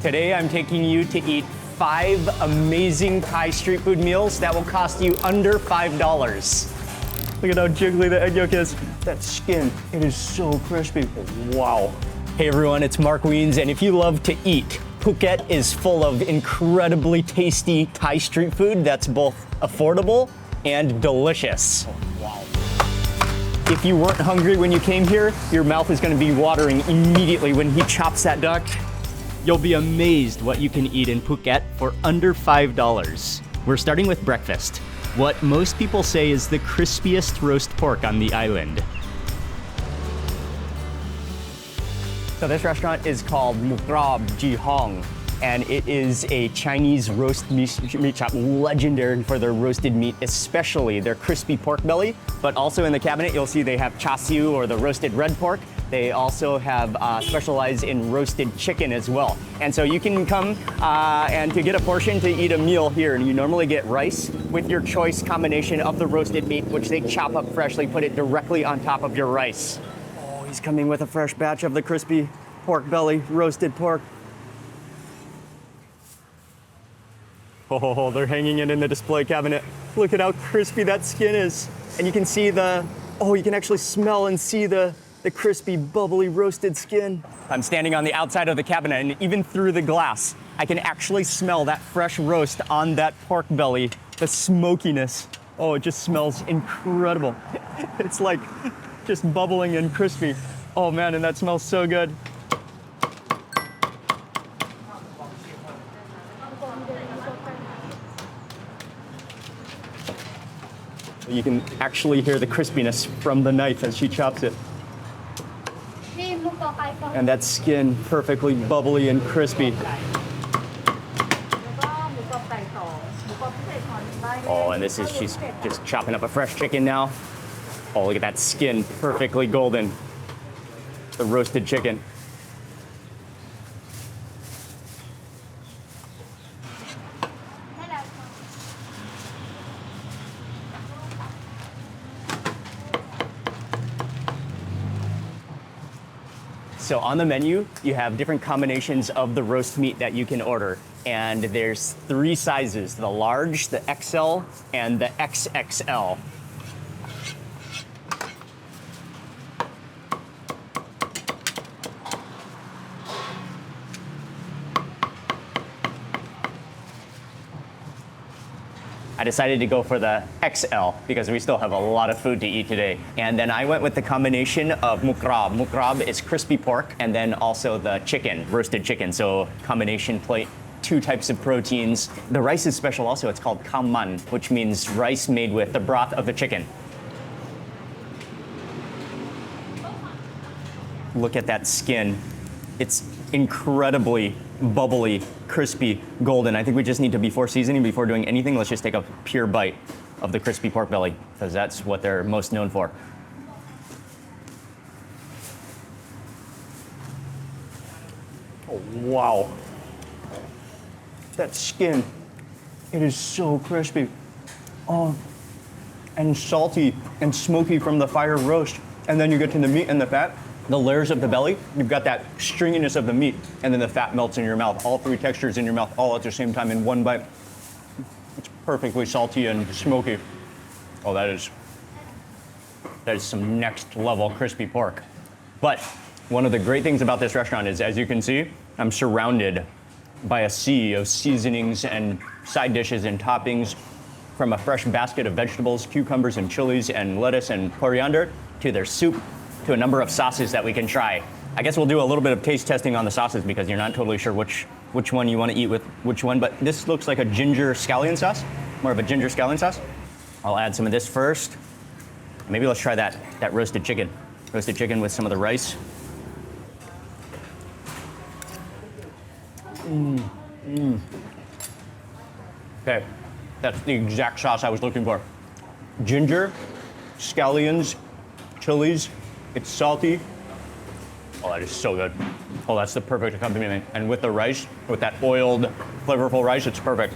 Today I'm taking you to eat 5 amazing Thai street food meals that will cost you under $5. Look at how jiggly the egg yolk is. That skin, it is so crispy. Wow. Hey everyone, it's Mark Wiens, and if you love to eat, Phuket is full of incredibly tasty Thai street food that's both affordable and delicious. Wow. If you weren't hungry when you came here, your mouth is gonna be watering immediately when he chops that duck. You'll be amazed what you can eat in Phuket for under $5. We're starting with breakfast, what most people say is the crispiest roast pork on the island. So this restaurant is called Mukrab Ji Hong, and it is a Chinese roast meat shop, legendary for their roasted meat, especially their crispy pork belly. But also in the cabinet, you'll see they have char siu, or the roasted red pork. They also have specialized in roasted chicken as well. And so you can come and to get a portion to eat a meal here. And you normally get rice with your choice combination of the roasted meat, which they chop up freshly, put it directly on top of your rice. Oh, he's coming with a fresh batch of the crispy pork belly, roasted pork. Oh, they're hanging it in the display cabinet. Look at how crispy that skin is. And you can see you can actually smell and see the crispy, bubbly, roasted skin. I'm standing on the outside of the cabinet, and even through the glass, I can actually smell that fresh roast on that pork belly, the smokiness. Oh, it just smells incredible. It's like just bubbling and crispy. Oh man, and that smells so good. You can actually hear the crispiness from the knife as she chops it. And that skin perfectly bubbly and crispy. Oh, and she's just chopping up a fresh chicken now. Oh, look at that skin, perfectly golden. The roasted chicken. So on the menu, you have different combinations of the roast meat that you can order. And there's 3 sizes, the large, the XL, and the XXL. I decided to go for the XL because we still have a lot of food to eat today. And then I went with the combination of mukrab. Mukrab is crispy pork, and then also the chicken, roasted chicken. So combination plate, 2 types of proteins. The rice is special also. It's called kham man, which means rice made with the broth of the chicken. Look at that skin. It's incredibly bubbly, crispy, golden. I think we just need to, before seasoning, before doing anything, let's just take a pure bite of the crispy pork belly, because that's what they're most known for. Oh, wow. That skin, it is so crispy. Oh, and salty and smoky from the fire roast. And then you get to the meat and the fat. The layers of the belly, you've got that stringiness of the meat, and then the fat melts in your mouth. All 3 textures in your mouth, all at the same time in one bite. It's perfectly salty and smoky. Oh, that is some next level crispy pork. But one of the great things about this restaurant is, as you can see, I'm surrounded by a sea of seasonings and side dishes and toppings, from a fresh basket of vegetables, cucumbers and chilies and lettuce and coriander, to their soup, to a number of sauces that we can try. I guess we'll do a little bit of taste testing on the sauces because you're not totally sure which one you want to eat with which one, but this looks like a ginger scallion sauce, more of a ginger scallion sauce. I'll add some of this first. Maybe let's try that roasted chicken. Roasted chicken with some of the rice. Okay, that's the exact sauce I was looking for. Ginger, scallions, chilies. It's salty. Oh, that is so good. Oh, that's the perfect accompaniment. And with the rice, with that oiled, flavorful rice, it's perfect.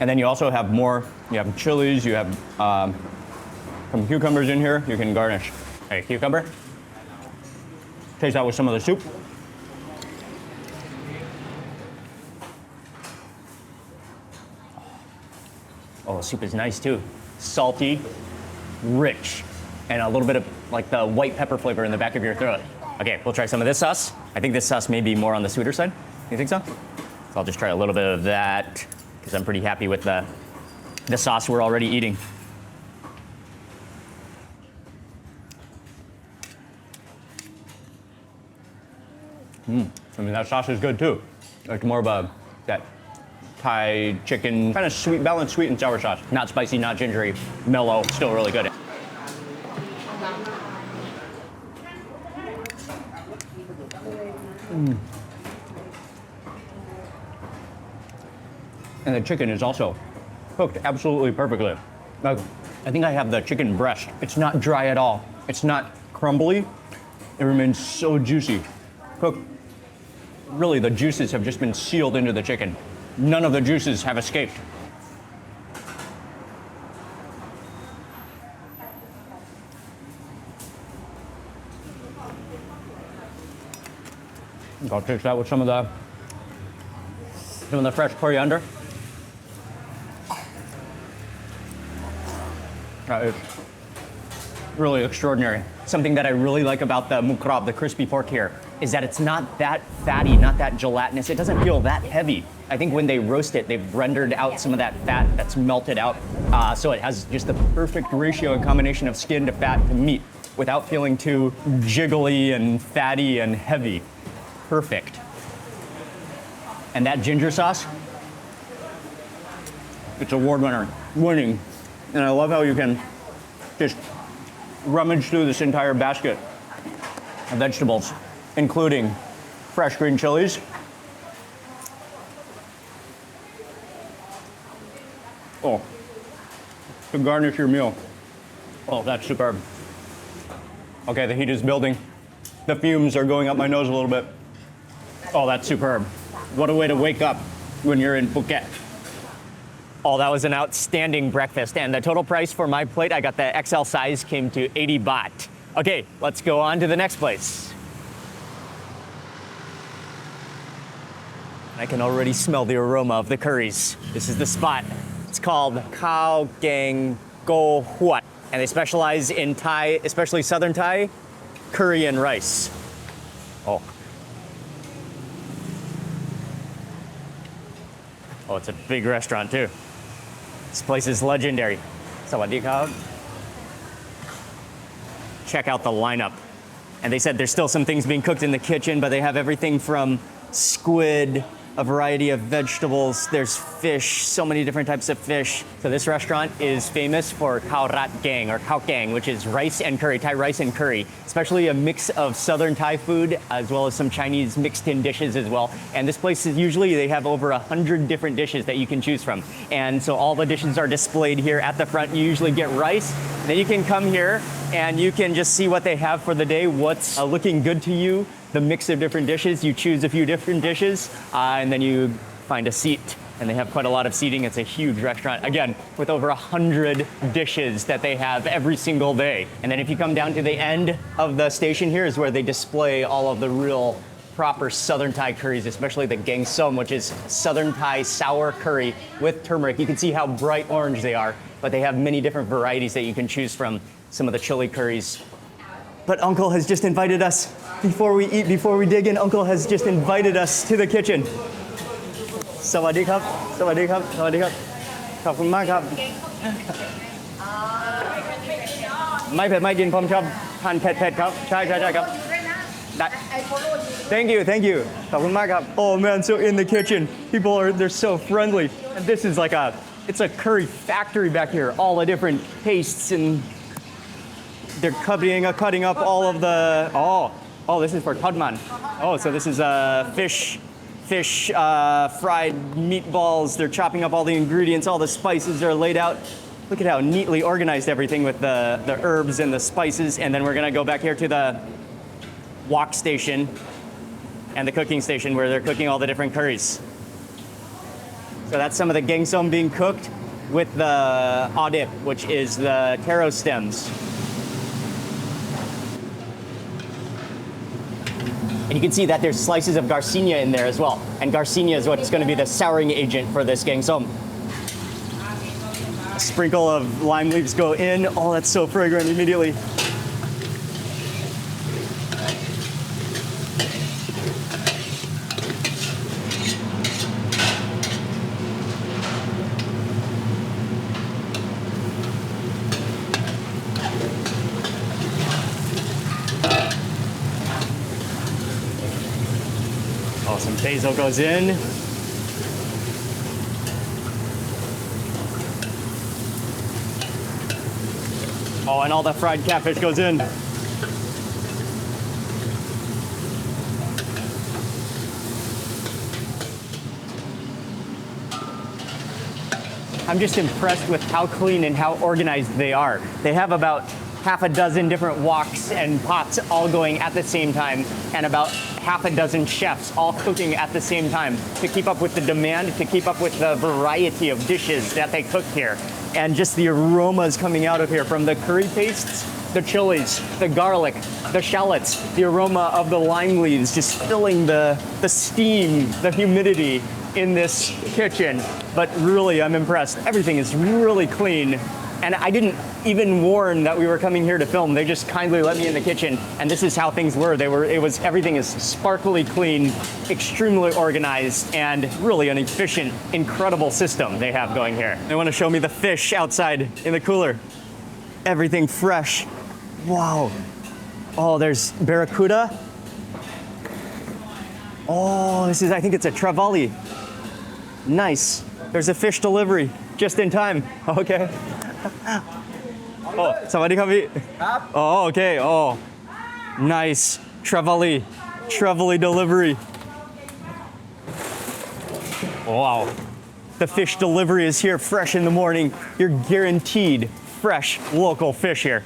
And then you also have you have chilies, you have some cucumbers in here. You can garnish. Hey, cucumber. Taste that with some of the soup. Oh, the soup is nice too. Salty, rich, and a little bit of like the white pepper flavor in the back of your throat. Okay, we'll try some of this sauce. I think this sauce may be more on the sweeter side. You think so? So I'll just try a little bit of that because I'm pretty happy with the sauce we're already eating. I mean, that sauce is good too. It's more of that Thai chicken, kind of sweet, balanced sweet and sour sauce. Not spicy, not gingery, mellow, still really good. And the chicken is also cooked absolutely perfectly. Like, I think I have the chicken breast. It's not dry at all. It's not crumbly. It remains so juicy. Cooked. Really, the juices have just been sealed into the chicken. None of the juices have escaped. I'll taste that with some of the fresh coriander. That is really extraordinary. Something that I really like about the mukrab, the crispy pork here, is that it's not that fatty, not that gelatinous. It doesn't feel that heavy. I think when they roast it, they've rendered out some of that fat that's melted out. So it has just the perfect ratio and combination of skin to fat to meat without feeling too jiggly and fatty and heavy. Perfect. And that ginger sauce, it's award winning. And I love how you can just rummage through this entire basket of vegetables, including fresh green chilies, to garnish your meal. Oh, that's superb. Okay, the heat is building. The fumes are going up my nose a little bit. Oh, that's superb. What a way to wake up when you're in Phuket. Oh, that was an outstanding breakfast. And the total price for my plate, I got the XL size, came to 80 baht. Okay, let's go on to the next place. I can already smell the aroma of the curries. This is the spot. It's called Khao Gang Go Huat. And they specialize in Thai, especially Southern Thai, curry and rice. Oh, it's a big restaurant too. This place is legendary. Sawadee krab. Check out the lineup. And they said there's still some things being cooked in the kitchen, but they have everything from squid, a variety of vegetables, there's fish, so many different types of fish. So this restaurant is famous for khao rat gang, or khao gang, which is rice and curry, Thai rice and curry, especially a mix of Southern Thai food, as well as some Chinese mixed in dishes as well. And this place is usually, they have over 100 different dishes that you can choose from. And so all the dishes are displayed here at the front. You usually get rice, then you can come here and you can just see what they have for the day, what's looking good to you, the mix of different dishes. You choose a few different dishes, and then you find a seat. And they have quite a lot of seating. It's a huge restaurant, again, with over 100 dishes that they have every single day. And then if you come down to the end of the station here is where they display all of the real proper Southern Thai curries, especially the gang som, which is Southern Thai sour curry with turmeric. You can see how bright orange they are, but they have many different varieties that you can choose from, some of the chili curries. But Uncle has just invited us, before we eat, before we dig in, Uncle has just invited us to the kitchen. Sawadee krab, sawadee krab, sawadee krab. ขอบคุณมากครับ ไม่เผ็ดไม่กินผมชอบทานเผ็ดๆครับใช่ครับ Thank you ขอบคุณมากครับ Oh man, so in the kitchen, people they're so friendly. And this is like it's a curry factory back here. All the different pastes, and they're cutting up all of the this is for todman. Oh, so this is fish fried meatballs. They're chopping up all the ingredients, all the spices are laid out. Look at how neatly organized everything with the herbs and the spices. And then we're gonna go back here to the wok station and the cooking station where they're cooking all the different curries. So that's some of the gang som being cooked with the audip, which is the taro stems. And you can see that there's slices of garcinia in there as well. And garcinia is what's going to be the souring agent for this gang som. Sprinkle of lime leaves go in. Oh, that's so fragrant immediately. Oh, some basil goes in. Oh, and all the fried catfish goes in. I'm just impressed with how clean and how organized they are. They have about half a dozen different woks and pots all going at the same time, and about half a dozen chefs all cooking at the same time to keep up with the demand, to keep up with the variety of dishes that they cook here. And just the aromas coming out of here from the curry pastes, the chilies, the garlic, the shallots, the aroma of the lime leaves just filling the steam, the humidity in this kitchen. But really, I'm impressed. Everything is really clean. And I didn't even warn that we were coming here to film. They just kindly let me in the kitchen, and this is how things were. Everything is sparkly clean, extremely organized, and really an efficient, incredible system they have going here. They want to show me the fish outside in the cooler. Everything fresh. Wow. Oh, there's barracuda. Oh, I think it's a trevally. Nice. There's a fish delivery just in time. Okay. Oh, sawadee kaพี่. Oh, okay. Oh, nice. Trevally delivery. Wow. The fish delivery is here fresh in the morning. You're guaranteed fresh local fish here.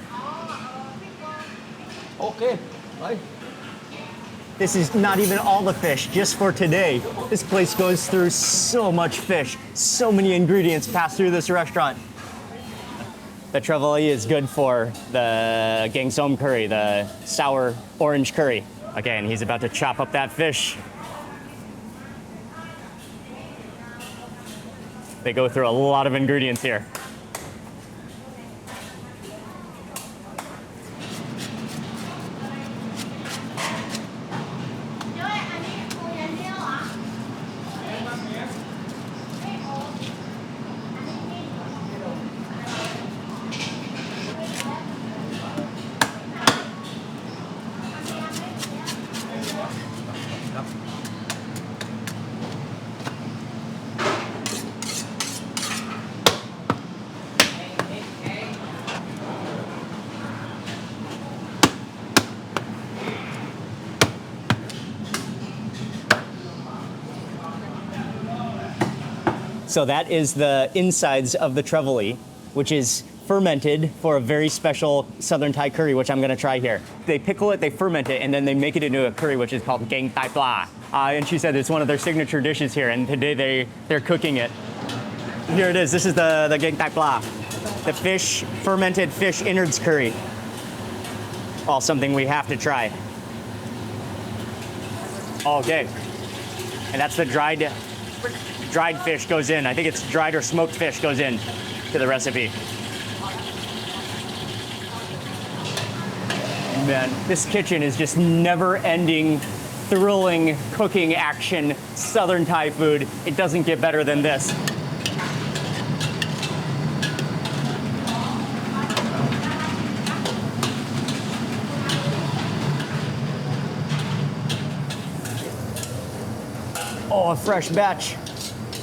Okay. Bye. This is not even all the fish, just for today. This place goes through so much fish. So many ingredients pass through this restaurant. The trevally is good for the gang som curry, the sour orange curry. Okay, and he's about to chop up that fish. They go through a lot of ingredients here. So that is the insides of the trevally, which is fermented for a very special Southern Thai curry, which I'm gonna try here. They pickle it, they ferment it, and then they make it into a curry, which is called gang tai pla. And she said it's one of their signature dishes here, and today they're cooking it. Here it is, this is the gang tai pla. The fermented fish innards curry. All something we have to try. Okay, and that's the dried fish goes in. I think it's dried or smoked fish goes in to the recipe. Man, this kitchen is just never-ending, thrilling cooking action, Southern Thai food. It doesn't get better than this. Oh, a fresh batch.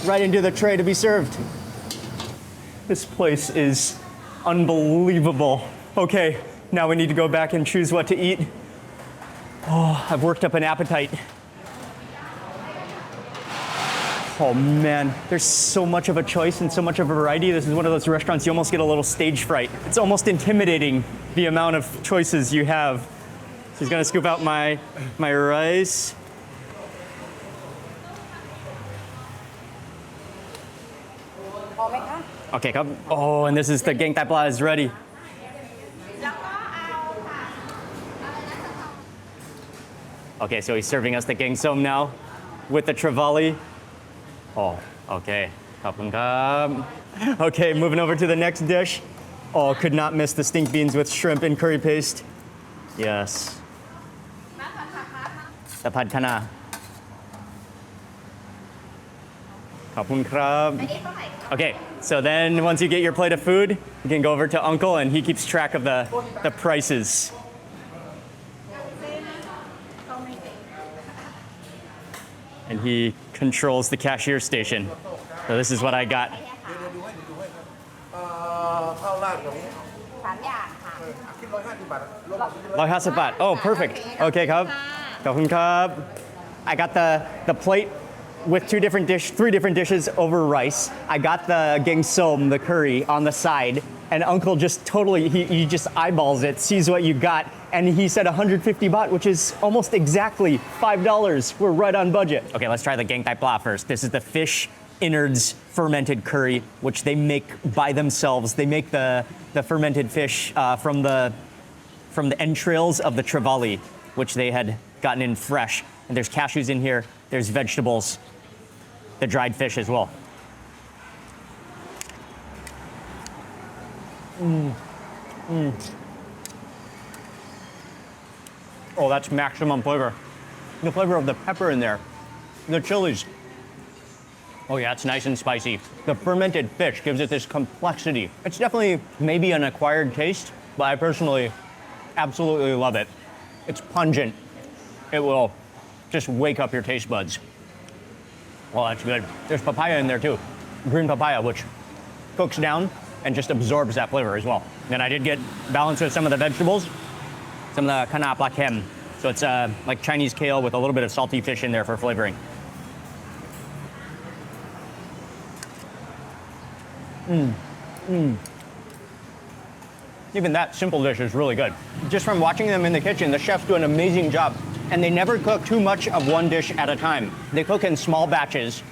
Right into the tray to be served. This place is unbelievable. Okay, now we need to go back and choose what to eat. Oh, I've worked up an appetite. Oh man, there's so much of a choice and so much of a variety. This is one of those restaurants you almost get a little stage fright. It's almost intimidating, the amount of choices you have. So he's gonna scoop out my rice. Okay, come. Oh, and this is the gang tai pla is ready. Okay, so he's serving us the gang som now with the trevally. Oh, okay. ขอบคุณครับ. Okay, moving over to the next dish. Oh, could not miss the stink beans with shrimp and curry paste. Yes. The pad kana. ขอบคุณครับ. Okay, so then once you get your plate of food, you can go over to Uncle and he keeps track of the prices. And he controls the cashier station. So this is what I got. 150 baht. Oh, perfect. Okay, ครับ. ขอบคุณครับ. I got the plate with three different dishes over rice. I got the geng som, the curry, on the side. And Uncle just totally, he just eyeballs it, sees what you got. And he said 150 baht, which is almost exactly $5. We're right on budget. Okay, let's try the geng tai pla first. This is the fish innards fermented curry, which they make by themselves. They make the fermented fish from the entrails of the trevally, which they had gotten in fresh. And there's cashews in here. There's vegetables, the dried fish as well. Oh, that's maximum flavor. The flavor of the pepper in there, the chilies. Oh yeah, it's nice and spicy. The fermented fish gives it this complexity. It's definitely maybe an acquired taste, but I personally absolutely love it. It's pungent. It will just wake up your taste buds. Oh, that's good. There's papaya in there too. Green papaya, which cooks down and just absorbs that flavor as well. Then I did get balanced with some of the vegetables, some of the kana pla kem. So it's like Chinese kale with a little bit of salty fish in there for flavoring. Even that simple dish is really good. Just from watching them in the kitchen, the chefs do an amazing job. And they never cook too much of one dish at a time. They cook in small batches,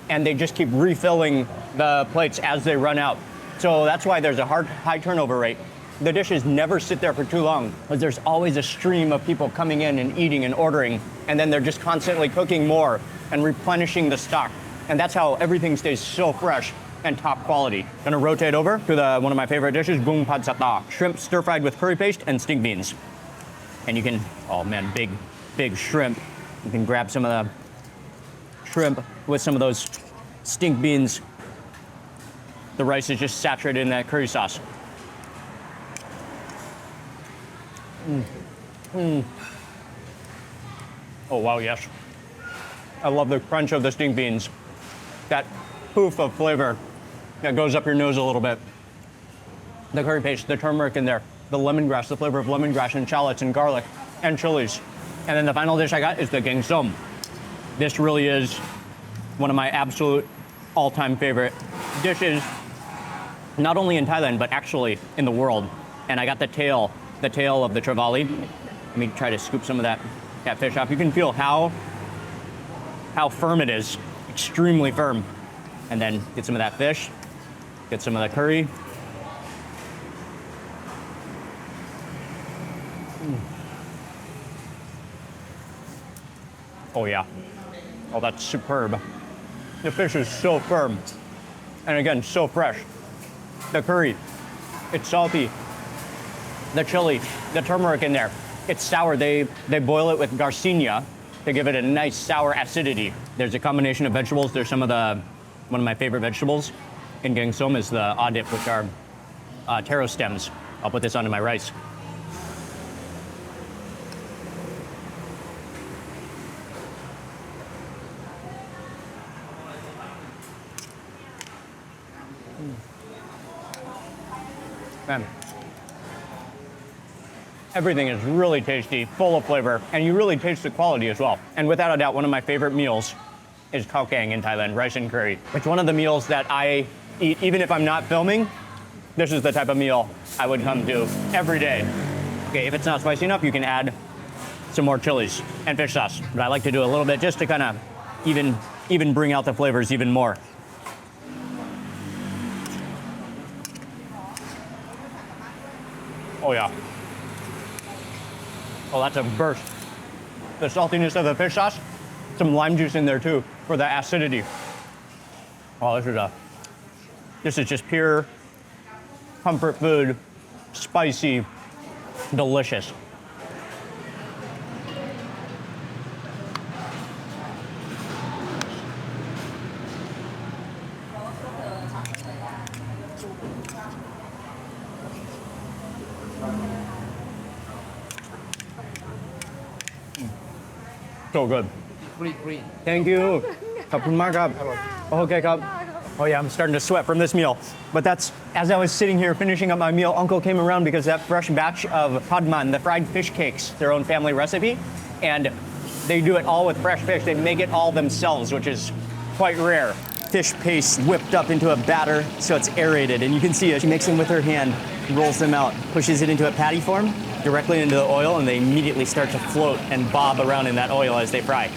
and they just keep refilling the plates as they run out. So that's why there's a high turnover rate. The dishes never sit there for too long, because there's always a stream of people coming in and eating and ordering, and then they're just constantly cooking more and replenishing the stock. And that's how everything stays so fresh and top quality. Gonna rotate over to one of my favorite dishes, gung pad sata, shrimp stir-fried with curry paste and stink beans. And you can, oh man, big shrimp. You can grab some of the shrimp with some of those stink beans. The rice is just saturated in that curry sauce. Oh wow, yes. I love the crunch of the stink beans. That poof of flavor that goes up your nose a little bit. The curry paste, the turmeric in there, the lemongrass, the flavor of lemongrass and shallots and garlic and chilies. And then the final dish I got is the geng som. This really is one of my absolute all-time favorite dishes, not only in Thailand, but actually in the world. And I got the tail of the trevally. Let me try to scoop some of that fish off. You can feel how firm it is, extremely firm. And then get some of that fish, get some of the curry. Oh yeah, oh that's superb. The fish is so firm, and again, so fresh. The curry, it's salty. The chili, the turmeric in there, it's sour. They boil it with garcinia to give it a nice sour acidity. There's a combination of vegetables. There's one of my favorite vegetables in geng som is the adip, which are taro stems. I'll put this onto my rice. Man, everything is really tasty, full of flavor, and you really taste the quality as well. And without a doubt, one of my favorite meals is khao kang in Thailand, rice and curry. It's one of the meals that I eat, even if I'm not filming. This is the type of meal I would come to every day. Okay, if it's not spicy enough, you can add some more chilies and fish sauce. But I like to do a little bit just to kind of even bring out the flavors even more. Oh yeah. Oh, that's a burst. The saltiness of the fish sauce, some lime juice in there too for the acidity. Oh, this is a This is just pure comfort food, spicy, delicious. So good. Free. Thank you. ขอบคุณมากครับ Okay, ครับ Oh yeah, I'm starting to sweat from this meal. But that's, as I was sitting here finishing up my meal, Uncle came around because that fresh batch of padman, the fried fish cakes, their own family recipe, and they do it all with fresh fish. They make it all themselves, which is quite rare. Fish paste whipped up into a batter so it's aerated, and you can see it. She makes them with her hand, rolls them out, pushes it into a patty form directly into the oil, and they immediately start to float and bob around in that oil as they fry.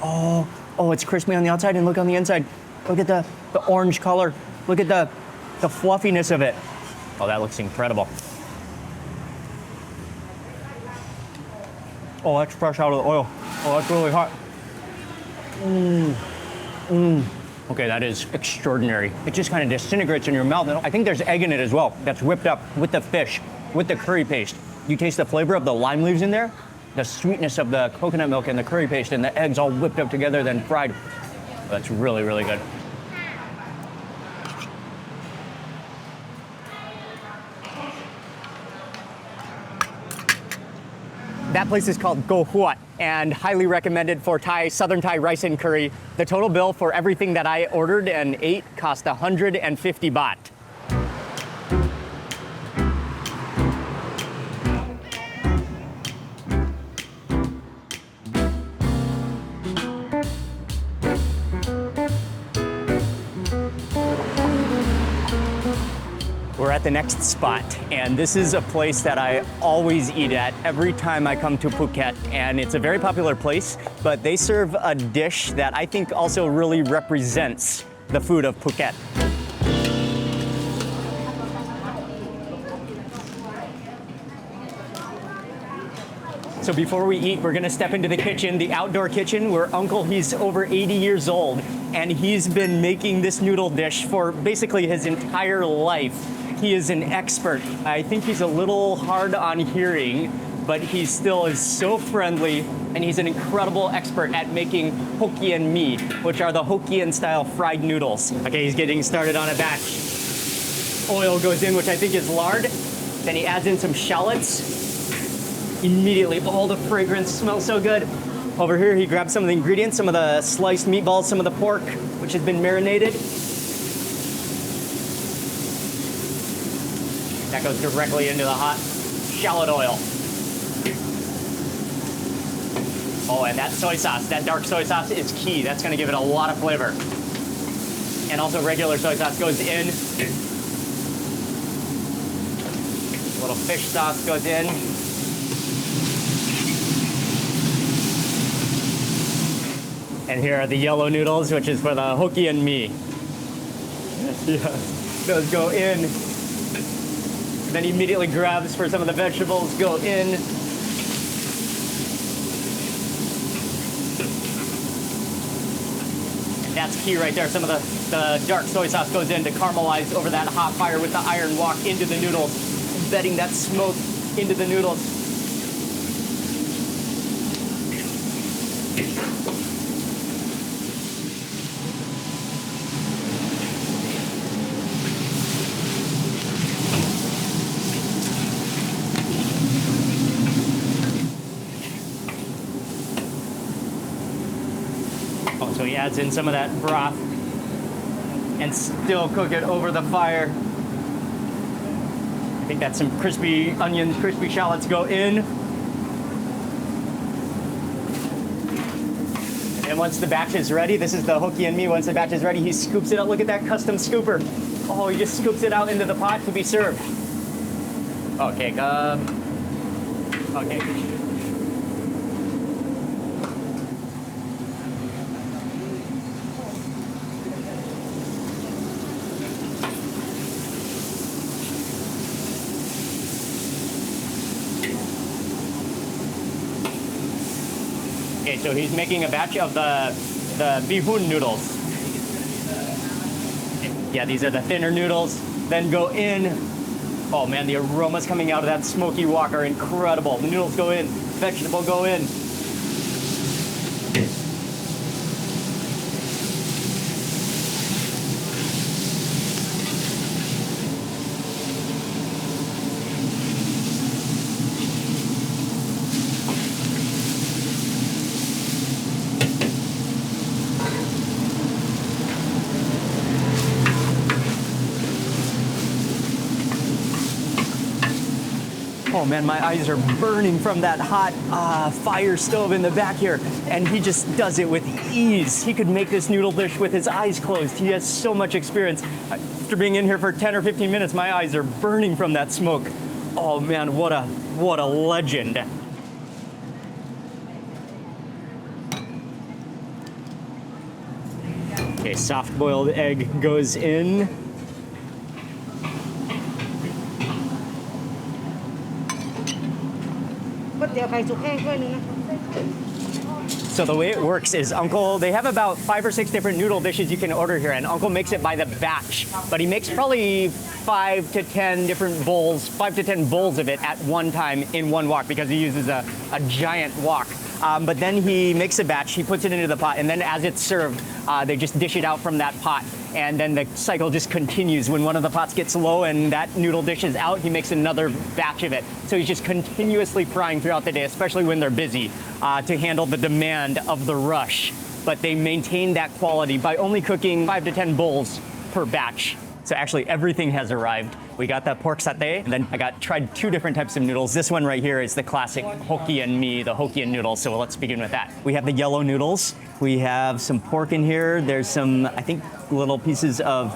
Oh, it's crispy on the outside, and look on the inside. Look at the orange color. Look at the fluffiness of it. Oh, that looks incredible. Oh, that's fresh out of the oil. Oh, that's really hot. Okay, that is extraordinary. It just kind of disintegrates in your mouth. And I think there's egg in it as well. That's whipped up with the fish, with the curry paste. You taste the flavor of the lime leaves in there, the sweetness of the coconut milk and the curry paste, and the eggs all whipped up together, then fried. That's really, really good. That place is called Go Huat and highly recommended for Southern Thai rice and curry. The total bill for everything that I ordered and ate cost 150 baht. We're at the next spot, and this is a place that I always eat at every time I come to Phuket, and it's a very popular place, but they serve a dish that I think also really represents the food of Phuket. So before we eat, we're gonna step into the kitchen, the outdoor kitchen, where Uncle, he's over 80 years old, and he's been making this noodle dish for basically his entire life. He is an expert. I think he's a little hard on hearing, but he still is so friendly, and he's an incredible expert at making Hokkien Mee, which are the Hokkien style fried noodles. Okay, he's getting started on a batch. Oil goes in, which I think is lard. Then he adds in some shallots. Immediately, all the fragrance smells so good. Over here, he grabs some of the ingredients, some of the sliced meatballs, some of the pork, which has been marinated. That goes directly into the hot shallot oil. Oh, and that soy sauce, that dark soy sauce is key. That's gonna give it a lot of flavor. And also regular soy sauce goes in. A little fish sauce goes in. And here are the yellow noodles, which is for the Hokkien Mee. Yeah, those go in. Then he immediately grabs for some of the vegetables, go in. That's key right there. Some of the dark soy sauce goes in to caramelize over that hot fire with the iron wok into the noodles, embedding that smoke into the noodles. So he adds in some of that broth and still cook it over the fire. I think that's some crispy onions, crispy shallots go in. And once the batch is ready, this is the Hokkien Mee, once the batch is ready, he scoops it out. Look at that custom scooper. Oh, he just scoops it out into the pot to be served. Okay, okay. Okay, so he's making a batch of the bihun noodles. Yeah, these are the thinner noodles. Then go in. Oh man, the aromas coming out of that smoky wok are incredible. The noodles go in, vegetable go in. Oh man, my eyes are burning from that hot fire stove in the back here. And he just does it with ease. He could make this noodle dish with his eyes closed. He has so much experience. After being in here for 10 or 15 minutes, my eyes are burning from that smoke. Oh man, what a legend. Okay, soft-boiled egg goes in. So the way it works is they have about 5 or 6 different noodle dishes you can order here, and Uncle makes it by the batch. But he makes probably 5 to 10 different bowls, 5 to 10 bowls of it at one time in one wok because he uses a giant wok. But then he makes a batch, he puts it into the pot, and then as it's served, they just dish it out from that pot. And then the cycle just continues. When one of the pots gets low and that noodle dish is out, he makes another batch of it. So he's just continuously frying throughout the day, especially when they're busy, to handle the demand of the rush. But they maintain that quality by only cooking 5 to 10 bowls per batch. So actually everything has arrived. We got that pork satay, and then I tried 2 different types of noodles. This one right here is the classic Hokkien Mee, the Hokkien noodles. So let's begin with that. We have the yellow noodles. We have some pork in here. There's some, I think, little pieces of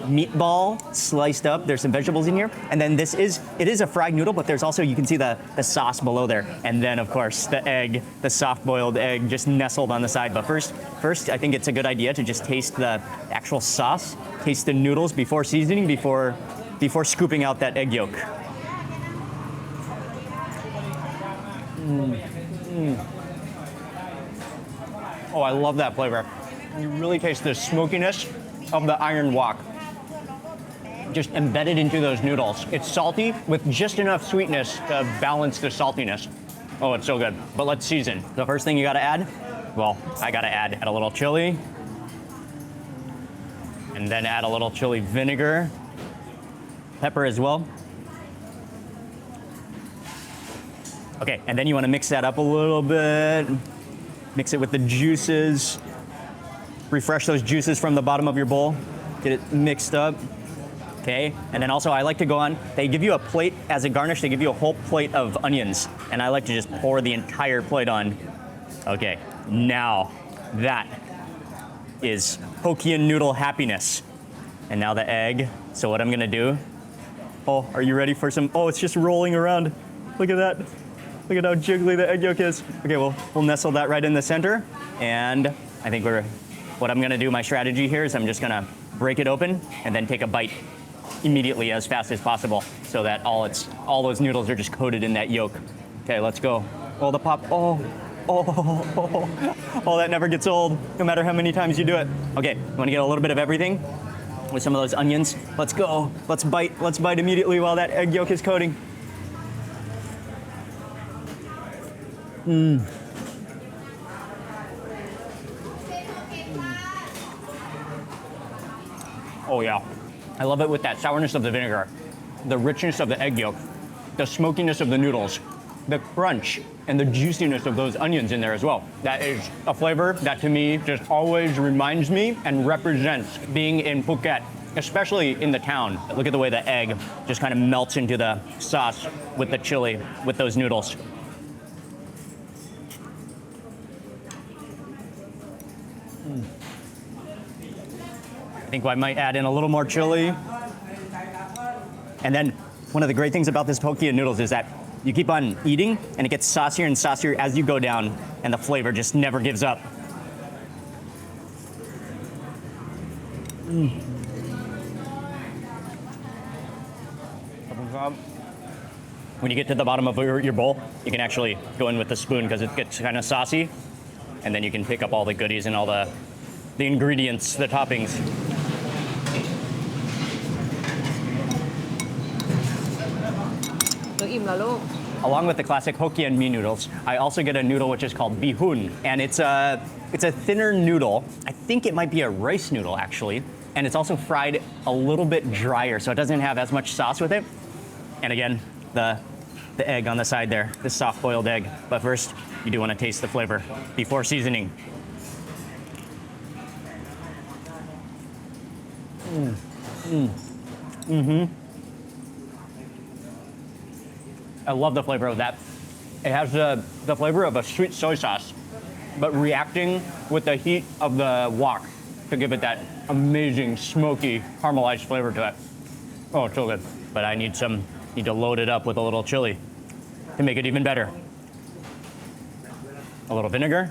meatball sliced up. There's some vegetables in here. And then it is a fried noodle, but there's also, you can see the sauce below there. And then of course the egg, the soft boiled egg just nestled on the side. But first I think it's a good idea to just taste the actual sauce, taste the noodles before seasoning, before scooping out that egg yolk. Oh, I love that flavor. You really taste the smokiness of the iron wok just embedded into those noodles. It's salty with just enough sweetness to balance the saltiness. Oh, it's so good. But let's season. The first thing you gotta add, well, I gotta add a little chili, and then add a little chili vinegar, pepper as well. Okay, and then you wanna mix that up a little bit. Mix it with the juices. Refresh those juices from the bottom of your bowl. Get it mixed up. Okay, and then also I like to go on, they give you a plate as a garnish, they give you a whole plate of onions, and I like to just pour the entire plate on. Okay, now that is Hokkien noodle happiness. And now the egg. So what I'm gonna do, oh, are you ready for some, oh, it's just rolling around. Look at that. Look at how jiggly the egg yolk is. Okay, we'll nestle that right in the center, and I think what I'm gonna do, my strategy here is I'm just gonna break it open and then take a bite immediately as fast as possible so that all those noodles are just coated in that yolk. Okay, let's go. Oh, the pop, oh, that never gets old, no matter how many times you do it. Okay, you wanna get a little bit of everything with some of those onions? Let's go, let's bite immediately while that egg yolk is coating. Oh yeah. I love it with that sourness of the vinegar, the richness of the egg yolk, the smokiness of the noodles, the crunch, and the juiciness of those onions in there as well. That is a flavor that to me just always reminds me and represents being in Phuket, especially in the town. Look at the way the egg just kind of melts into the sauce with the chili, with those noodles. I think I might add in a little more chili. And then one of the great things about this Hokkien noodles is that you keep on eating and it gets saucier and saucier as you go down, and the flavor just never gives up. When you get to the bottom of your bowl, you can actually go in with the spoon because it gets kind of saucy, and then you can pick up all the goodies and all the ingredients, the toppings. ล่ะลูก Along with the classic Hokkien Mee Noodles, I also get a noodle which is called bihun, and it's a thinner noodle. I think it might be a rice noodle actually, and it's also fried a little bit drier, so it doesn't have as much sauce with it. And again, the egg on the side there, the soft-boiled egg. But first, you do want to taste the flavor before seasoning. I love the flavor of that. It has the flavor of a sweet soy sauce, but reacting with the heat of the wok to give it that amazing, smoky, caramelized flavor to it. Oh, it's so good. But I need to load it up with a little chili to make it even better. A little vinegar.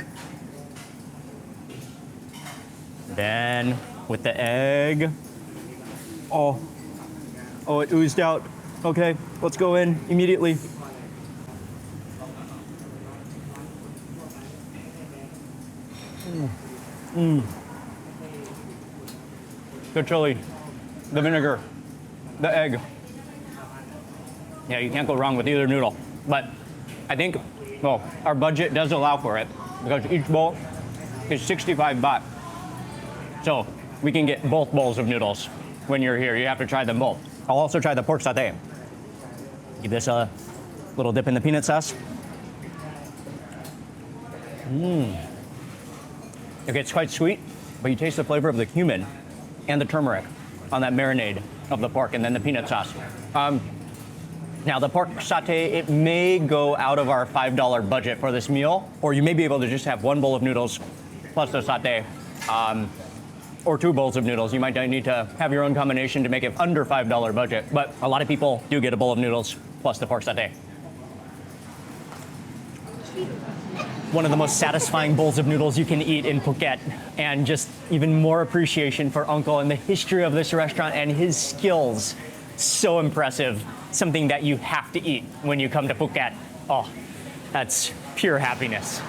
Then with the egg. Oh, it oozed out. Okay, let's go in immediately. The chili, the vinegar, the egg. Yeah, you can't go wrong with either noodle. But I think, well, our budget does allow for it because each bowl is 65 baht. So we can get both bowls of noodles when you're here. You have to try them both. I'll also try the pork satay. Give this a little dip in the peanut sauce. Okay, it's quite sweet, but you taste the flavor of the cumin and the turmeric on that marinade of the pork and then the peanut sauce. Now the pork satay, it may go out of our $5 budget for this meal, or you may be able to just have one bowl of noodles plus the satay, or two bowls of noodles. You might need to have your own combination to make it under $5 budget, but a lot of people do get a bowl of noodles plus the pork satay. One of the most satisfying bowls of noodles you can eat in Phuket, and just even more appreciation for Uncle and the history of this restaurant and his skills. So impressive. Something that you have to eat when you come to Phuket. Oh, that's pure happiness.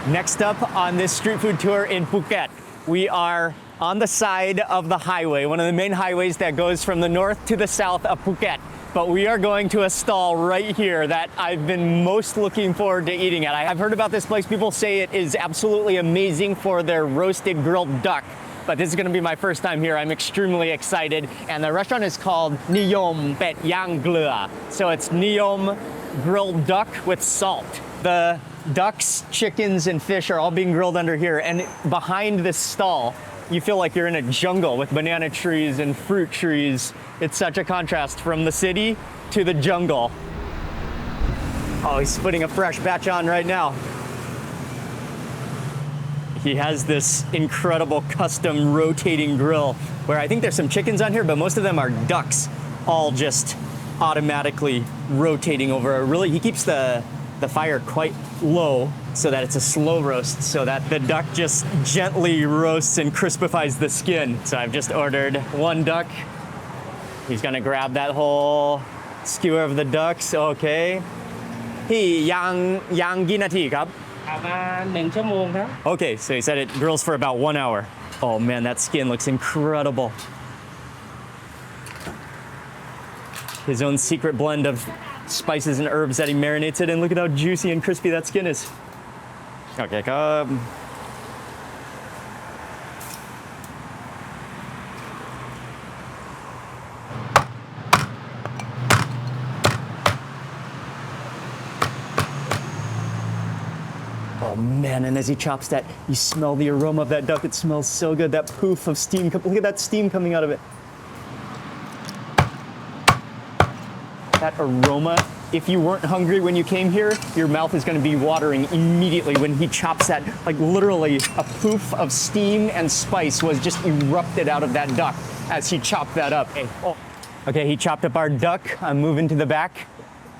Next up on this street food tour in Phuket, we are on the side of the highway, one of the main highways that goes from the north to the south of Phuket. But we are going to a stall right here that I've been most looking forward to eating at. I've heard about this place. People say it is absolutely amazing for their roasted grilled duck. But this is going to be my first time here. I'm extremely excited. And the restaurant is called Niyom Pet Yang Glua. So it's Niyom grilled duck with salt. The ducks, chickens, and fish are all being grilled under here. And behind this stall, you feel like you're in a jungle with banana trees and fruit trees. It's such a contrast from the city to the jungle. Oh, he's putting a fresh batch on right now. He has this incredible custom rotating grill where I think there's some chickens on here, but most of them are ducks, all just automatically rotating over. Really, he keeps the fire quite low so that it's a slow roast, so that the duck just gently roasts and crispifies the skin. So I've just ordered one duck. He's gonna grab that whole skewer of the ducks. Okay. พี่ย่างกี่นาทีครับ ประมาณ1 ชั่วโมงครับ Okay, so he said it grills for about 1 hour. Oh man, that skin looks incredible. His own secret blend of spices and herbs that he marinates it in. Look at how juicy and crispy that skin is. Okay, come. Oh man, and as he chops that, you smell the aroma of that duck. It smells so good. That poof of steam. Look at that steam coming out of it. That aroma, if you weren't hungry when you came here, your mouth is going to be watering immediately when he chops that. Like literally a poof of steam and spice was just erupted out of that duck as he chopped that up. Okay, he chopped up our duck. I'm moving to the back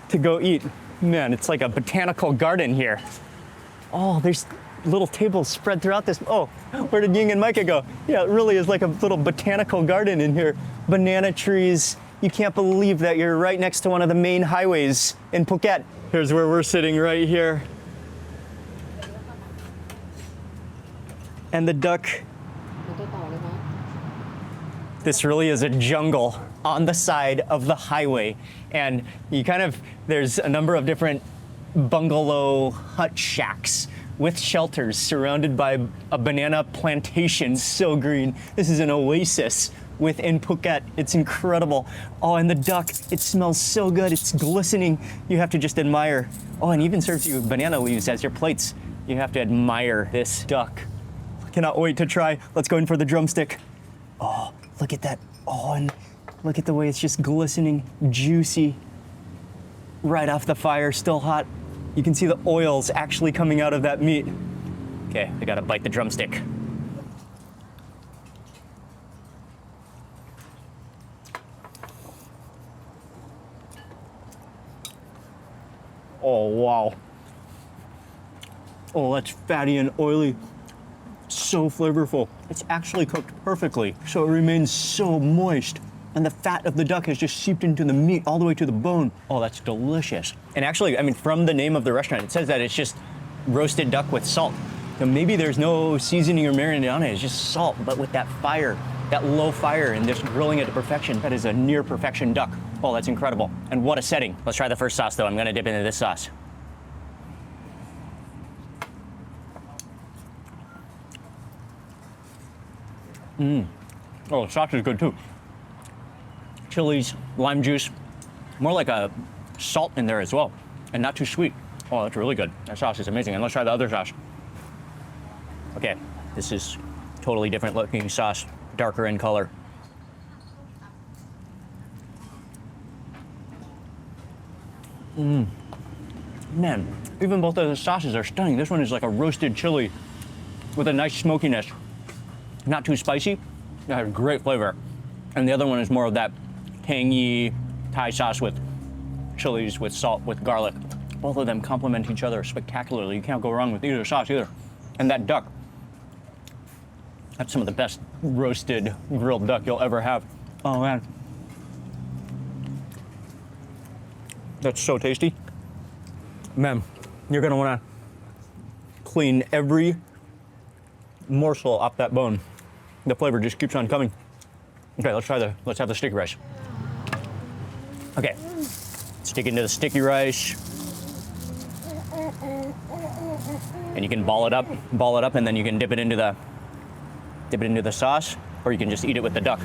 to go eat. Man, it's like a botanical garden here. Oh, there's little tables spread throughout this. Oh, where did Ying and Micah go? Yeah, it really is like a little botanical garden in here. Banana trees. You can't believe that you're right next to one of the main highways in Phuket. Here's where we're sitting right here. And the duck This really is a jungle on the side of the highway. And there's a number of different bungalow hut shacks with shelters surrounded by a banana plantation, so green. This is an oasis within Phuket. It's incredible. Oh, and the duck, it smells so good. It's glistening. You have to just admire. Oh, and even serves you banana leaves as your plates. You have to admire this duck. Cannot wait to try. Let's go in for the drumstick. Oh, look at that. Oh, and look at the way it's just glistening, juicy. Right off the fire, still hot. You can see the oils actually coming out of that meat. Okay, I gotta bite the drumstick. Oh, wow. Oh, that's fatty and oily. So flavorful. It's actually cooked perfectly, so it remains so moist. And the fat of the duck has just seeped into the meat all the way to the bone. Oh, that's delicious. And actually, I mean, from the name of the restaurant, it says that it's just roasted duck with salt. So maybe there's no seasoning or marinade on it, it's just salt, but with that fire, that low fire and just grilling it to perfection, that is a near perfection duck. Oh, that's incredible. And what a setting. Let's try the first sauce though. I'm gonna dip into this sauce. Oh, the sauce is good too. Chilies, lime juice, more like a salt in there as well, and not too sweet. Oh, that's really good. That sauce is amazing. And let's try the other sauce. Okay, this is totally different looking sauce, darker in color. Man, even both of the sauces are stunning. This one is like a roasted chili with a nice smokiness. Not too spicy, it has great flavor. And the other one is more of that tangy Thai sauce with chilies, with salt, with garlic. Both of them complement each other spectacularly. You can't go wrong with either sauce either. And that duck, that's some of the best roasted grilled duck you'll ever have. Oh man. That's so tasty. Man, you're gonna wanna clean every morsel off that bone. The flavor just keeps on coming. Okay, let's have the sticky rice. Okay, stick into the sticky rice. And you can ball it up, and then you can dip it into the sauce, or you can just eat it with the duck.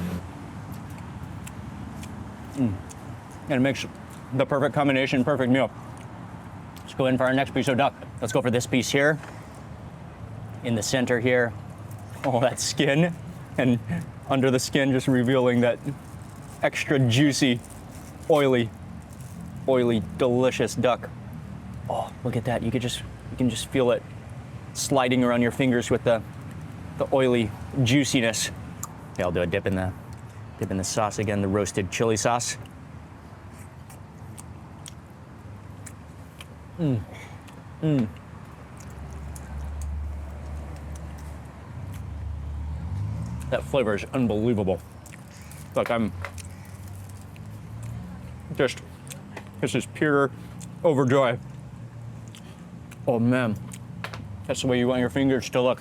And it makes the perfect combination, perfect meal. Let's go in for our next piece of duck. Let's go for this piece here. In the center here. Oh, that skin. And under the skin, just revealing that extra juicy, oily, delicious duck. Oh, look at that. You can just feel it sliding around your fingers with the oily juiciness. Okay, I'll do a dip in the sauce again, the roasted chili sauce. That flavor is unbelievable. Like this is pure overjoy. Oh man, that's the way you want your fingers to look.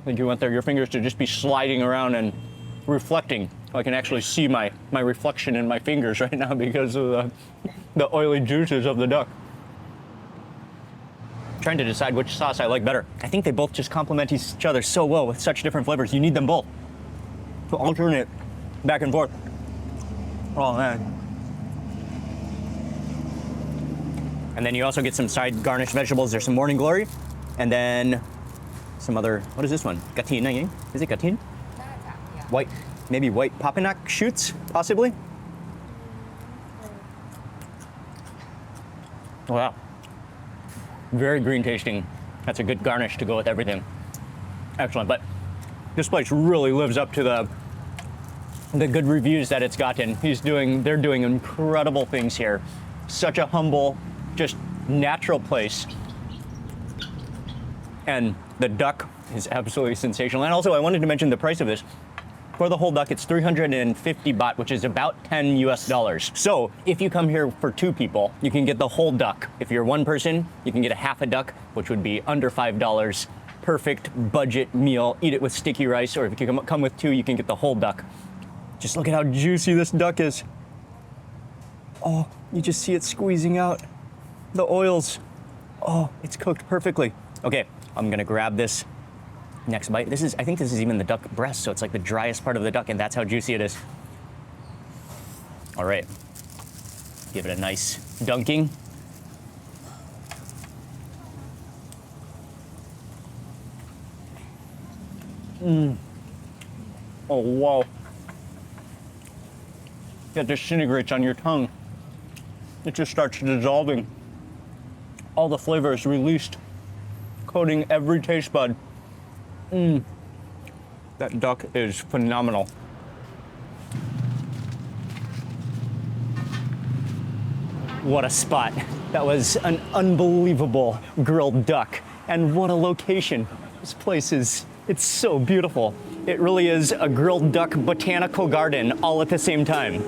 Like you want your fingers to just be sliding around and reflecting. I can actually see my reflection in my fingers right now because of the oily juices of the duck. Trying to decide which sauce I like better. I think they both just complement each other so well with such different flavors. You need them both to alternate back and forth. Oh man. And then you also get some side garnish vegetables. There's some morning glory, and then some other, what is this one? Gatin, eh? Is it gatin? White, maybe white papanak shoots, possibly? Wow. Very green tasting. That's a good garnish to go with everything. Excellent, but this place really lives up to the good reviews that it's gotten. They're doing incredible things here. Such a humble, just natural place. And the duck is absolutely sensational. And also I wanted to mention the price of this. For the whole duck, it's 350 baht, which is about $10 US. So if you come here for 2 people, you can get the whole duck. If you're one person, you can get a half a duck, which would be under $5 perfect budget meal. Eat it with sticky rice, or if you come with two, you can get the whole duck. Just look at how juicy this duck is. Oh, you just see it squeezing out the oils. Oh, it's cooked perfectly. Okay, I'm gonna grab this next bite. I think this is even the duck breast, so it's like the driest part of the duck, and that's how juicy it is. All right, give it a nice dunking. Oh, wow. It disintegrates on your tongue. It just starts dissolving. All the flavor is released, coating every taste bud. That duck is phenomenal. What a spot. That was an unbelievable grilled duck. And what a location. This place it's so beautiful. It really is a grilled duck botanical garden all at the same time.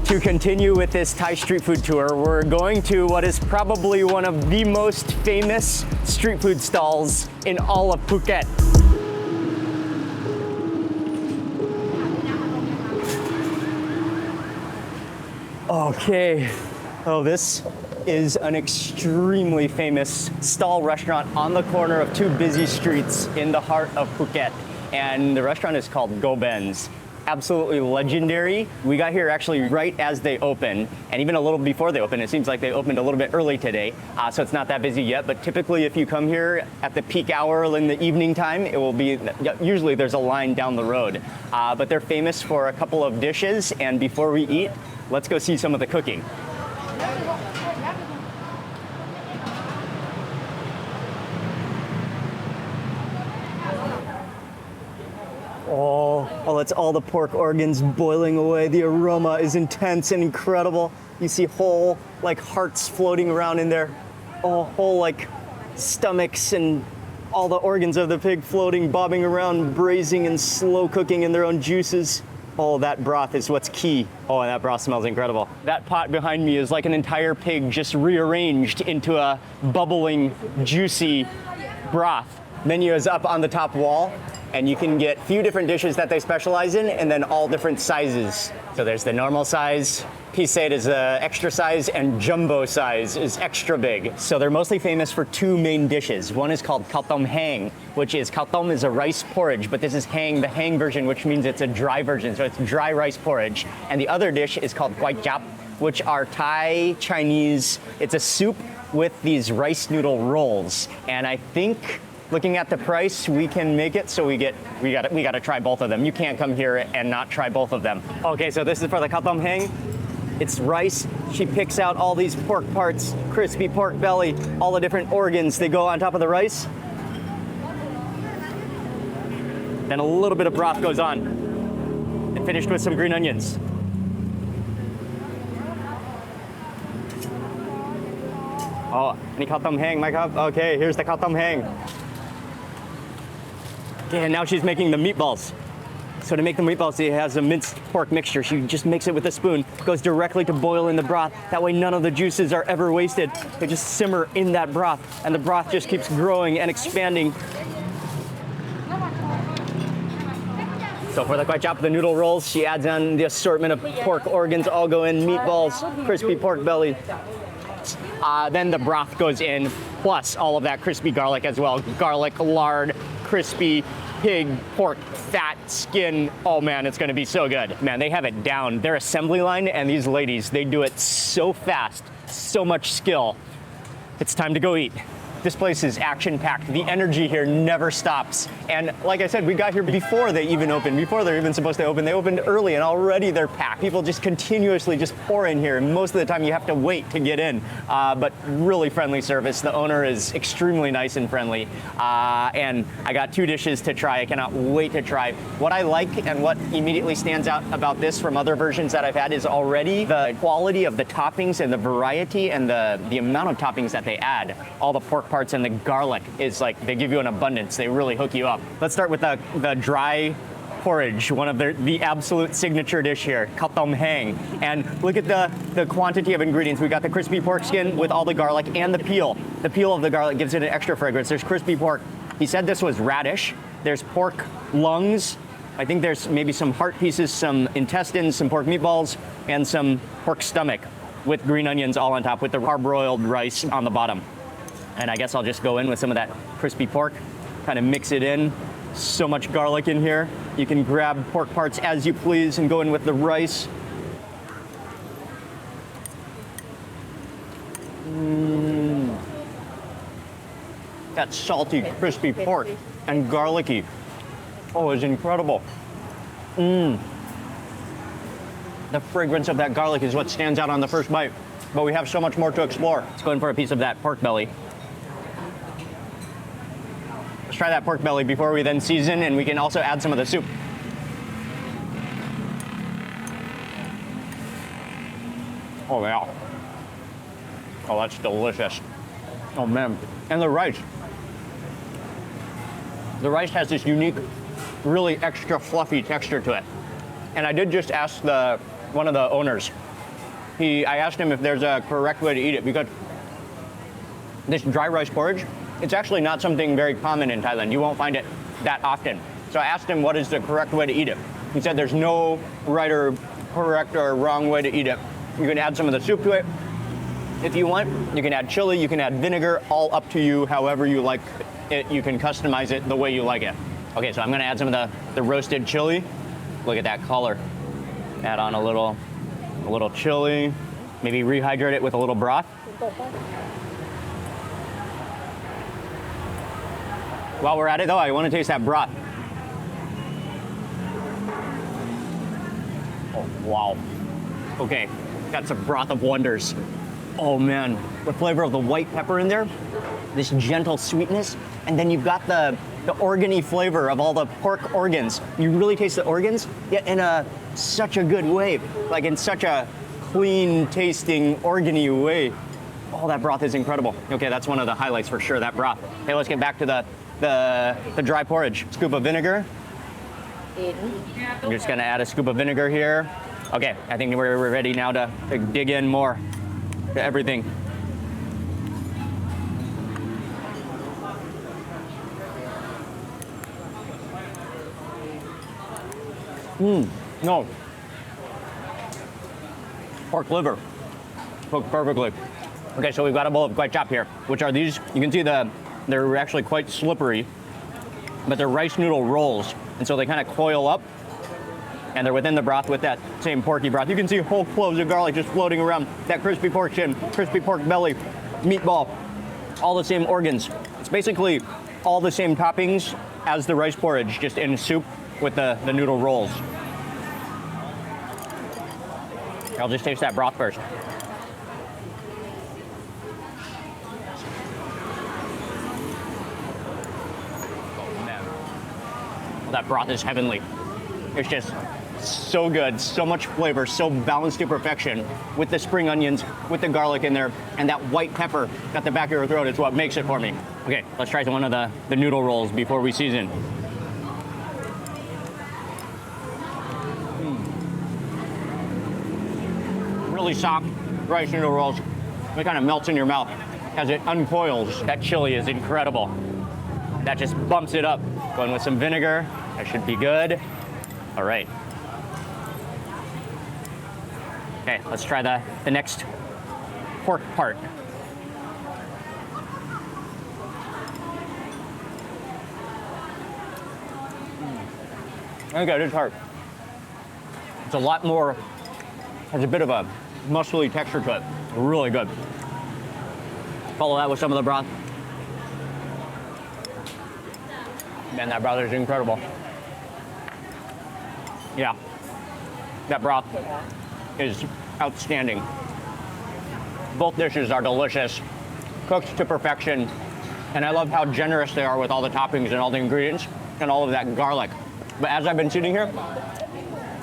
To continue with this Thai street food tour, we're going to what is probably one of the most famous street food stalls in all of Phuket. Okay, this is an extremely famous stall restaurant on the corner of two busy streets in the heart of Phuket. And the restaurant is called Benz. Absolutely legendary. We got here actually right as they open, and even a little before they open. It seems like they opened a little bit early today, so it's not that busy yet. But typically, if you come here at the peak hour in the evening time, it will be, usually there's a line down the road. But they're famous for a couple of dishes, and before we eat, let's go see some of the cooking. Oh, that's all the pork organs boiling away. The aroma is intense and incredible. You see whole, like, hearts floating around in there. Oh, whole, like, stomachs and all the organs of the pig floating, bobbing around, braising and slow cooking in their own juices. Oh, that broth is what's key. Oh, and that broth smells incredible. That pot behind me is like an entire pig just rearranged into a bubbling, juicy broth. Menu is up on the top wall, and you can get a few different dishes that they specialize in, and then all different sizes. So there's the normal size, pisate is extra size, and jumbo size is extra big. So they're mostly famous for two main dishes. One is called khao tom hang, which is, khao tom is a rice porridge, but this is hang, the hang version, which means it's a dry version, so it's dry rice porridge. And the other dish is called kway chap, which are Thai, Chinese, it's a soup with these rice noodle rolls. And I think, looking at the price, we can make it, so we gotta try both of them. You can't come here and not try both of them. Okay, so this is for the khao tom hang. It's rice. She picks out all these pork parts, crispy pork belly, all the different organs. They go on top of the rice. Then a little bit of broth goes on. And finished with some green onions. Oh, any khao tom hang, my cup? Okay, here's the khao tom hang. Okay, and now she's making the meatballs. So to make the meatballs, she has a minced pork mixture. She just makes it with a spoon, goes directly to boil in the broth. That way none of the juices are ever wasted. They just simmer in that broth, and the broth just keeps growing and expanding. So for the kway chap, the noodle rolls, she adds on the assortment of pork organs, all go in, meatballs, crispy pork belly. Then the broth goes in, plus all of that crispy garlic as well. Garlic, lard, crispy pig, pork, fat, skin. Oh man, it's gonna be so good. Man, they have it down. Their assembly line, and these ladies, they do it so fast, so much skill. It's time to go eat. This place is action-packed. The energy here never stops. And like I said, we got here before they even opened, before they're even supposed to open. They opened early and already they're packed. People just continuously just pour in here. And most of the time you have to wait to get in, but really friendly service. The owner is extremely nice and friendly. And I got two dishes to try. I cannot wait to try. What I like and what immediately stands out about this from other versions that I've had is already the quality of the toppings and the variety and the amount of toppings that they add. All the pork parts, and the garlic is like, they give you an abundance. They really hook you up. Let's start with the dry porridge, one of the absolute signature dish here, Hokkien Hang. And look at the quantity of ingredients. We got the crispy pork skin with all the garlic and the peel. The peel of the garlic gives it an extra fragrance. There's crispy pork. He said this was radish. There's pork lungs. I think there's maybe some heart pieces, some intestines, some pork meatballs, and some pork stomach with green onions all on top with the parboiled rice on the bottom. And I guess I'll just go in with some of that crispy pork, kind of mix it in. So much garlic in here. You can grab pork parts as you please and go in with the rice. That salty, crispy pork and garlicky. Oh, it's incredible. The fragrance of that garlic is what stands out on the first bite, but we have so much more to explore. Let's go in for a piece of that pork belly. Let's try that pork belly before we then season, and we can also add some of the soup. Oh yeah. Oh, that's delicious. Oh man. And the rice. The rice has this unique, really extra fluffy texture to it. And I did just ask one of the owners. I asked him if there's a correct way to eat it, because this dry rice porridge, it's actually not something very common in Thailand. You won't find it that often. So I asked him what is the correct way to eat it. He said there's no right or correct or wrong way to eat it. You can add some of the soup to it. If you want, you can add chili, you can add vinegar, all up to you, however you like it. You can customize it the way you like it. Okay, so I'm gonna add some of the roasted chili. Look at that color. Add on a little chili, maybe rehydrate it with a little broth. While we're at it though, I want to taste that broth. Oh, wow. Okay, that's a broth of wonders. Oh man, the flavor of the white pepper in there, this gentle sweetness, and then you've got the organy flavor of all the pork organs. You really taste the organs, yet in such a good way, like in such a clean tasting, organy way. Oh, that broth is incredible. Okay, that's one of the highlights for sure, that broth. Hey, let's get back to the dry porridge. Scoop of vinegar. I'm just gonna add a scoop of vinegar here. Okay, I think we're ready now to dig in more to everything. No. Pork liver, cooked perfectly. Okay, so we've got a bowl of kway chap here, which are these, you can see they're actually quite slippery, but they're rice noodle rolls. And so they kind of coil up, and they're within the broth with that same porky broth. You can see whole cloves of garlic just floating around, that crispy pork shin, crispy pork belly, meatball, all the same organs. It's basically all the same toppings as the rice porridge, just in soup with the noodle rolls. I'll just taste that broth first. Oh man, that broth is heavenly. It's just so good, so much flavor, so balanced to perfection with the spring onions, with the garlic in there, and that white pepper at the back of your throat is what makes it for me. Okay, let's try one of the noodle rolls before we season. Really soft rice noodle rolls. It kind of melts in your mouth as it uncoils. That chili is incredible. That just bumps it up. Going with some vinegar. That should be good. All right. Okay, let's try the next pork part. Okay, this part. It's a lot more, has a bit of a muscly texture to it. Really good. Follow that with some of the broth. Man, that broth is incredible. Yeah, that broth is outstanding. Both dishes are delicious, cooked to perfection, and I love how generous they are with all the toppings and all the ingredients and all of that garlic. But as I've been sitting here,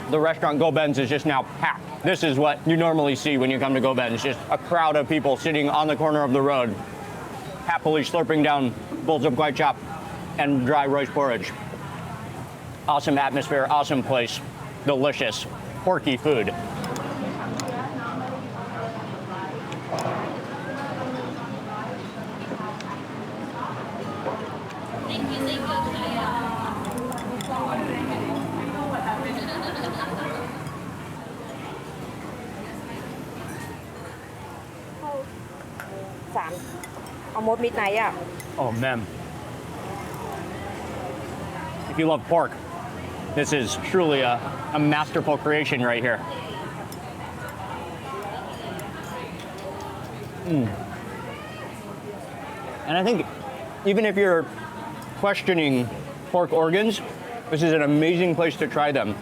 the restaurant Go Benz is just now packed. This is what you normally see when you come to Go Benz, just a crowd of people sitting on the corner of the road, happily slurping down bowls of kway chap and dry rice porridge. Awesome atmosphere, awesome place, delicious, porky food. Almost midnight, yeah. Oh man. If you love pork, this is truly a masterful creation right here. And I think even if you're questioning pork organs, this is an amazing place to try them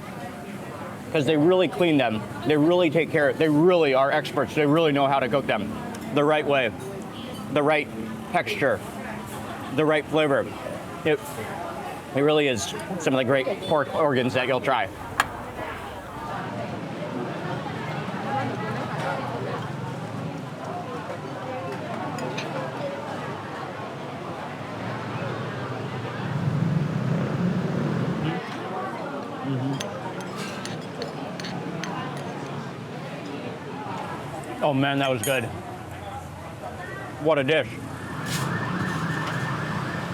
because they really clean them. They really take care of it. They really are experts. They really know how to cook them the right way, the right texture, the right flavor. It really is some of the great pork organs that you'll try. Oh man, that was good. What a dish.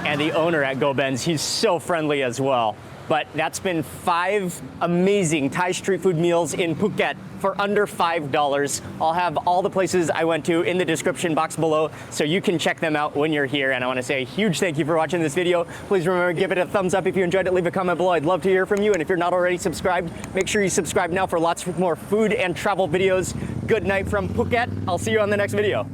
And the owner at Go Benz, he's so friendly as well. But that's been 5 amazing Thai street food meals in Phuket for under $5. I'll have all the places I went to in the description box below so you can check them out when you're here. And I want to say a huge thank you for watching this video. Please remember, give it a thumbs up if you enjoyed it. Leave a comment below. I'd love to hear from you. And if you're not already subscribed, make sure you subscribe now for lots more food and travel videos. Good night from Phuket. I'll see you on the next video.